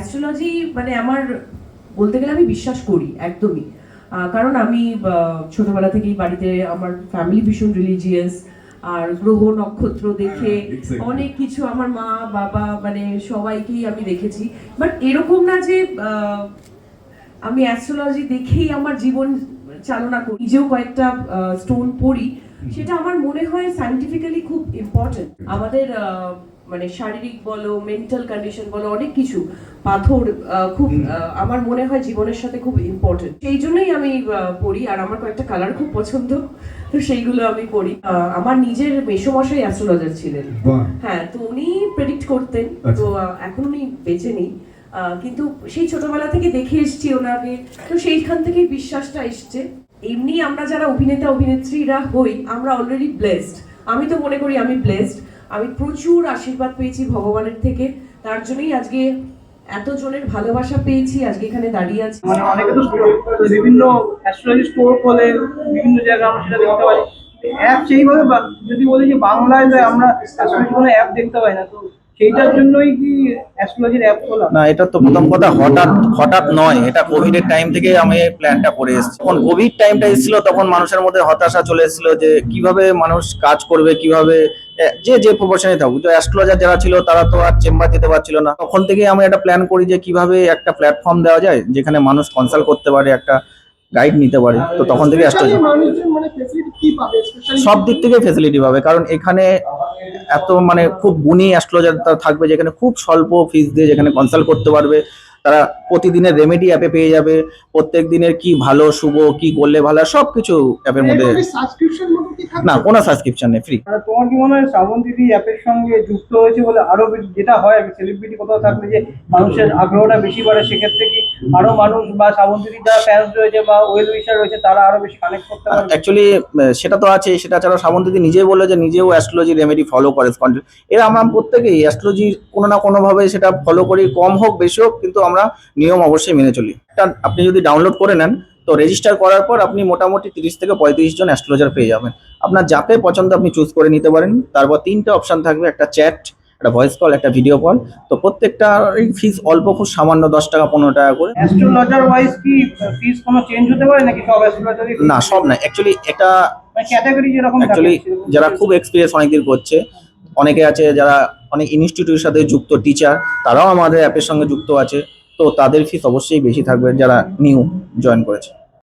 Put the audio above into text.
Astrology মানে আমার বলতে গেলে আমি বিশ্বাস করি একদমই। কারণ আমি ছোটবেলা থেকেই বাড়িতে আমার ফ্যামিলি ভীষণ রিলিজিয়াস, আর গ্রহ নক্ষত্র দেখে অনেক কিছু আমার মা বাবা মানে সবাইকেই আমি দেখেছি। বাট এরকম না যে আমি অ্যাস্ট্রোলজি দেখেই আমার জীবন চালনা করি। নিজেও কয়েকটা স্টোন পড়ি, সেটা আমার মনে হয় সায়েন্টিফিক্যালি খুব ইম্পর্টেন্ট। আমাদের মানে শারীরিক বলো, মেন্টাল কন্ডিশন বলো, অনেক কিছু পাথর খুব আমার মনে হয় জীবনের সাথে খুব ইম্পর্টেন্ট। সেই জন্যই আমি পড়ি। আর আমার কয়েকটা কালার খুব পছন্দ, তো সেইগুলো আমি পড়ি। আমার নিজের মেসোমশাই অ্যাস্ট্রোলজার ছিলেন। হ্যাঁ, তো উনি প্রেডিক্ট করতেন। তো এখন উনি বেঁচে নেই, কিন্তু সেই ছোটবেলা থেকে দেখে এসেছি ওনাকে, তো সেইখান থেকে বিশ্বাসটা এসছে। এমনি আমরা যারা অভিনেতা অভিনেত্রীরা হই, আমরা অলরেডি ব্লেসড। আমি তো মনে করি আমি ব্লেসড। আমি প্রচুর আশীর্বাদ পেয়েছি ভগবানের থেকে, তার জন্যই আজকে এত জনের ভালোবাসা পেয়েছি, আজকে এখানে দাঁড়িয়ে আছি। মানে অনেকে তো বিভিন্ন অ্যাস্ট্রোলজি স্টোর খোলে, বিভিন্ন জায়গায় আমরা সেটা দেখতে পাই। অ্যাপ সেইভাবে যদি বলি যে বাংলায় আমরা অ্যাস্ট্রোলজি কোনো অ্যাপ দেখতে পাই না, তো সেইটার জন্যই কি অ্যাস্ট্রোলজির অ্যাপ খোলা? না, এটা তো প্রথম কথা হঠাৎ হঠাৎ নয়, এটা কোভিড এর টাইম থেকে আমি এই প্ল্যানটা করে এসেছি। যখন কোভিড টাইমটা এসেছিল তখন মানুষের মধ্যে হতাশা চলে এসেছিল যে কিভাবে মানুষ কাজ করবে, কিভাবে যে যে প্রফেশনে থাকুক। তো অ্যাস্ট্রোলজার যারা ছিল তারা তো আর চেম্বার যেতে পারছিল না, তখন থেকে আমি একটা প্ল্যান করি যে কিভাবে একটা প্ল্যাটফর্ম দেওয়া যায় যেখানে মানুষ কনসাল্ট করতে পারে, একটা গাইড নিতে পারে। তো তখন থেকে অ্যাস্ট্রোলজি সব দিক থেকে ফেসিলিটি পাবে, কারণ এখানে এত মানে খুব গুণী অ্যাস্ট্রোলজার থাকবে যেখানে খুব স্বল্প ফিস দিয়ে যেখানে কনসাল্ট করতে পারবে। তারা প্রতিদিনের রেমেডি অ্যাপে পেয়ে যাবে, প্রত্যেক দিনের কি ভালো শুভ, কি করলে ভালো, সবকিছু অ্যাপের মধ্যে। না, কোনো সাবস্ক্রিপশন নেই, ফ্রি। তোমার কি মনে হয় শ্রাবন্তীদি অ্যাপের সঙ্গে যুক্ত হয়েছে বলে আরো যেটা হয় আর কি, সেলিব্রিটি কোথাও থাকলে যে মানুষের আগ্রহটা বেশি বাড়ে, সেক্ষেত্রে কি আরো মানুষ বা শ্রাবন্তীদি যারা ফ্যান্স রয়েছে বা ওয়েল উইশার রয়েছে তারা আরো বেশি কানেক্ট করতে পারবে? অ্যাকচুয়ালি সেটা তো আছে, সেটা ছাড়া শ্রাবন্তীদি নিজেই বলে যে নিজেও অ্যাস্ট্রোলজি রেমেডি ফলো করে। এরা আমরা প্রত্যেকেই অ্যাস্ট্রোলজি কোনো না কোনো ভাবে সেটা ফলো করি, কম হোক বেশি হোক, কিন্তু আমরা নিয়ম অবশ্যই মেনে চলি। আপনি যদি ডাউনলোড করে নেন, তো রেজিস্টার করার পর আপনি মোটামুটি 30 থেকে 35 জন অ্যাস্ট্রোলজার পেয়ে যাবেন। আপনার যাকে পছন্দ আপনি চুজ করে নিতে পারেন। তারপর 3টে অপশন থাকবে, একটা চ্যাট, একটা ভয়েস কল, একটা ভিডিও কল। তো প্রত্যেকটা ফিস অল্প, খুব সামান্য, 10 টাকা 15 টাকা করে। অ্যাস্ট্রোলজার ওয়াইজ কি ফিস কোনো চেঞ্জ হতে পারে নাকি সব অ্যাস্ট্রোলজারই? না, সব না, অ্যাকচুয়ালি এটা ক্যাটাগরি যেরকম থাকে অ্যাকচুয়ালি যারা খুব এক্সপিরিয়েন্স অনেকদিন করছে, অনেকে আছে যারা অনেক ইনস্টিটিউটের সাথে যুক্ত টিচার, তারাও আমাদের অ্যাপের সঙ্গে যুক্ত আছে। তো তাদের ফিস অবশ্যই বেশি থাকবে যারা নিউ জয়েন করেছে।